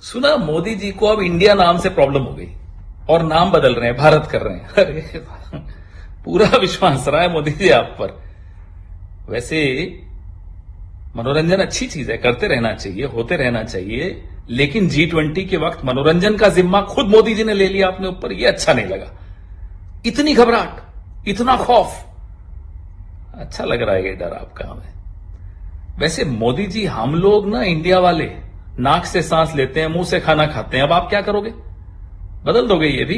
सुना मोदी जी को अब इंडिया नाम से प्रॉब्लम हो गई और नाम बदल रहे हैं, भारत कर रहे हैं। अरे पूरा विश्वास रहा है मोदी जी आप पर। वैसे मनोरंजन अच्छी चीज है, करते रहना चाहिए, होते रहना चाहिए, लेकिन G20 के वक्त मनोरंजन का जिम्मा खुद मोदी जी ने ले लिया अपने ऊपर, यह अच्छा नहीं लगा। इतनी घबराहट, इतना खौफ, अच्छा लग रहा है ये डर आपका हमें। वैसे मोदी जी, हम लोग ना इंडिया वाले नाक से सांस लेते हैं, मुंह से खाना खाते हैं, अब आप क्या करोगे? बदल दोगे ये भी?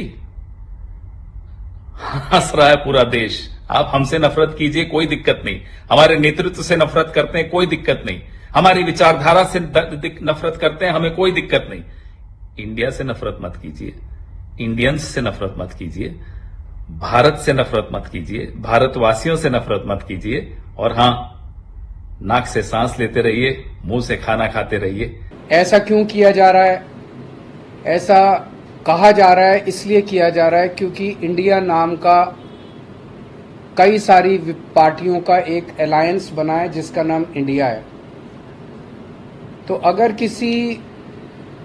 हंस रहा है पूरा देश। आप हमसे नफरत कीजिए, कोई दिक्कत नहीं, हमारे नेतृत्व से नफरत करते हैं, कोई दिक्कत नहीं, हमारी विचारधारा से नफरत करते हैं, हमें कोई दिक्कत नहीं। इंडिया से नफरत मत कीजिए, इंडियंस से नफरत मत कीजिए, भारत से नफरत मत कीजिए, भारतवासियों से नफरत मत कीजिए, और हां, नाक से सांस लेते रहिए, मुंह से खाना खाते रहिए। ऐसा क्यों किया जा रहा है? ऐसा कहा जा रहा है, इसलिए किया जा रहा है क्योंकि इंडिया नाम का कई सारी पार्टियों का एक अलायंस बना है जिसका नाम इंडिया है। तो अगर किसी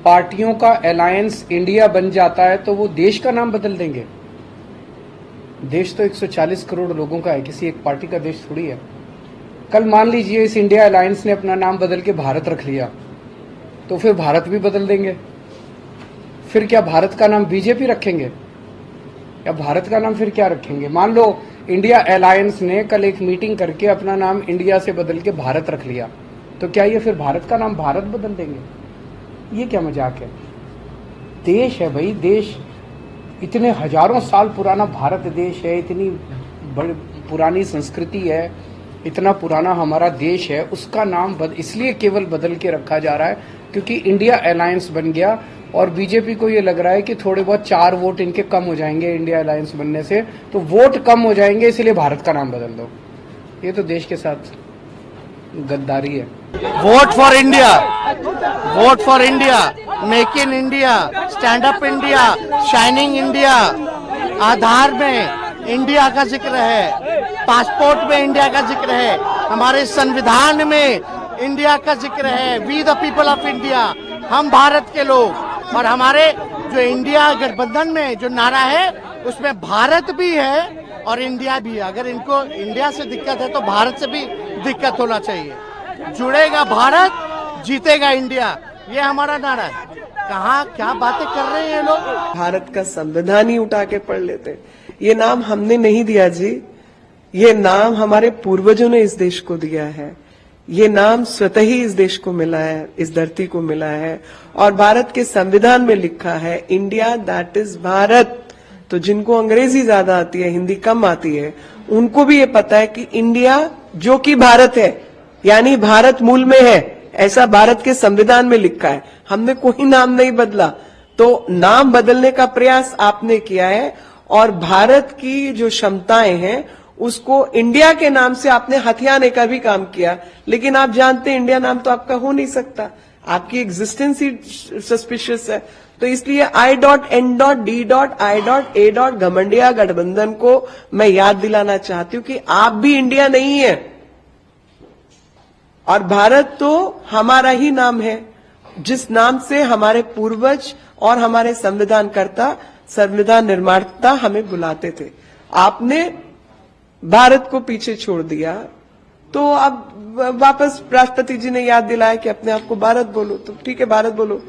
पार्टियों का अलायंस इंडिया बन जाता है तो वो देश का नाम बदल देंगे। देश तो 140 करोड़ लोगों का है, किसी एक पार्टी का देश थोड़ी है। कल मान लीजिए इस इंडिया अलायंस ने अपना नाम बदल के भारत रख लिया, तो फिर भारत भी बदल देंगे। फिर क्या भारत का नाम बीजेपी रखेंगे या भारत का नाम फिर क्या रखेंगे? मान लो इंडिया अलायंस ने कल एक मीटिंग करके अपना नाम इंडिया से बदल के भारत रख लिया, तो क्या ये फिर भारत का नाम भारत बदल देंगे? ये क्या मजाक है? देश है भाई, देश इतने हजारों साल पुराना भारत देश है, इतनी बड़ी पुरानी संस्कृति है, इतना पुराना हमारा देश है, उसका नाम इसलिए केवल बदल के रखा जा रहा है क्योंकि इंडिया अलायंस बन गया और बीजेपी को ये लग रहा है कि थोड़े बहुत 4 वोट इनके कम हो जाएंगे इंडिया अलायंस बनने से, तो वोट कम हो जाएंगे, इसलिए भारत का नाम बदल दो। ये तो देश के साथ गद्दारी है। Vote for India, vote for India, make in India, stand up India, shining India, Aadhaar में इंडिया का जिक्र है, पासपोर्ट में इंडिया का जिक्र है, हमारे संविधान में इंडिया का जिक्र है। We the people of India, हम भारत के लोग। और हमारे जो इंडिया गठबंधन में जो नारा है उसमें भारत भी है और इंडिया भी है। अगर इनको इंडिया से दिक्कत है तो भारत से भी दिक्कत होना चाहिए। जुड़ेगा भारत, जीतेगा इंडिया, ये हमारा नारा है। कहाँ क्या बातें कर रहे हैं ये लोग? भारत का संविधान ही उठा के पढ़ लेते। ये नाम हमने नहीं दिया जी, ये नाम हमारे पूर्वजों ने इस देश को दिया है। ये नाम स्वतः ही इस देश को मिला है, इस धरती को मिला है, और भारत के संविधान में लिखा है इंडिया दैट इज भारत। तो जिनको अंग्रेजी ज्यादा आती है, हिंदी कम आती है, उनको भी ये पता है कि इंडिया जो कि भारत है, यानी भारत मूल में है, ऐसा भारत के संविधान में लिखा है। हमने कोई नाम नहीं बदला। तो नाम बदलने का प्रयास आपने किया है और भारत की जो क्षमताएं हैं उसको इंडिया के नाम से आपने हथियाने का भी काम किया। लेकिन आप जानते हैं इंडिया नाम तो आपका हो नहीं सकता, आपकी एग्जिस्टेंस ही सस्पिशियस है। तो इसलिए I.N.D.I.A. घमंडिया गठबंधन को मैं याद दिलाना चाहती हूं कि आप भी इंडिया नहीं है और भारत तो हमारा ही नाम है, जिस नाम से हमारे पूर्वज और हमारे संविधानकर्ता, संविधान निर्माता हमें बुलाते थे। आपने भारत को पीछे छोड़ दिया, तो अब वापस राष्ट्रपति जी ने याद दिलाया कि अपने आप को भारत बोलो, तो ठीक है भारत बोलो।